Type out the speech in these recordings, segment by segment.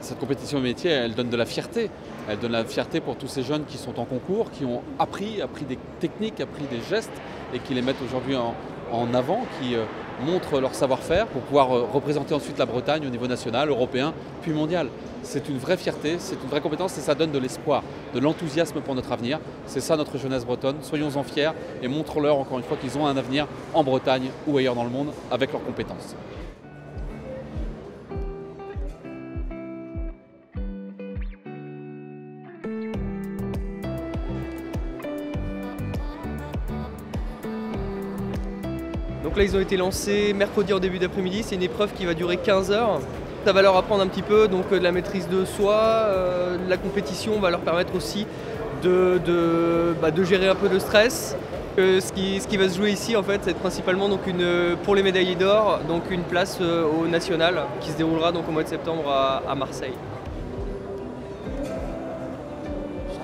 Cette compétition métier, elle donne de la fierté. Elle donne de la fierté pour tous ces jeunes qui sont en concours, qui ont appris des techniques, appris des gestes et qui les mettent aujourd'hui en avant, qui montrent leur savoir-faire pour pouvoir représenter ensuite la Bretagne au niveau national, européen, puis mondial. C'est une vraie fierté, c'est une vraie compétence et ça donne de l'espoir, de l'enthousiasme pour notre avenir. C'est ça notre jeunesse bretonne. Soyons-en fiers et montrons-leur encore une fois qu'ils ont un avenir en Bretagne ou ailleurs dans le monde avec leurs compétences. Donc là ils ont été lancés mercredi en début d'après-midi, c'est une épreuve qui va durer 15 heures. Ça va leur apprendre un petit peu donc, de la maîtrise de soi, la compétition va leur permettre aussi de gérer un peu de stress. Ce qui va se jouer ici en fait c'est principalement donc pour les médaillés d'or, donc une place au national qui se déroulera donc au mois de septembre à Marseille.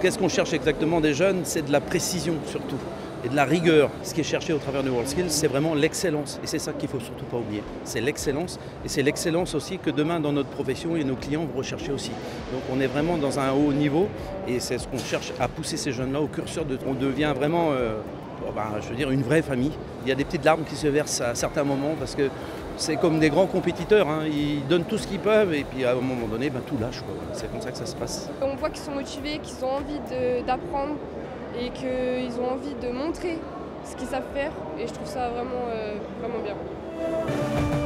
Qu'est-ce qu'on cherche exactement des jeunes? C'est de la précision surtout et de la rigueur. Ce qui est cherché au travers du WorldSkills, c'est vraiment l'excellence. Et c'est ça qu'il ne faut surtout pas oublier. C'est l'excellence et c'est l'excellence aussi que demain dans notre profession et nos clients vont rechercher aussi. Donc on est vraiment dans un haut niveau et c'est ce qu'on cherche à pousser ces jeunes-là au curseur. On devient vraiment, je veux dire, une vraie famille. Il y a des petites larmes qui se versent à certains moments parce que c'est comme des grands compétiteurs, hein. Ils donnent tout ce qu'ils peuvent et puis à un moment donné, tout lâche. C'est comme ça que ça se passe. On voit qu'ils sont motivés, qu'ils ont envie d'apprendre et qu'ils ont envie de montrer ce qu'ils savent faire et je trouve ça vraiment bien.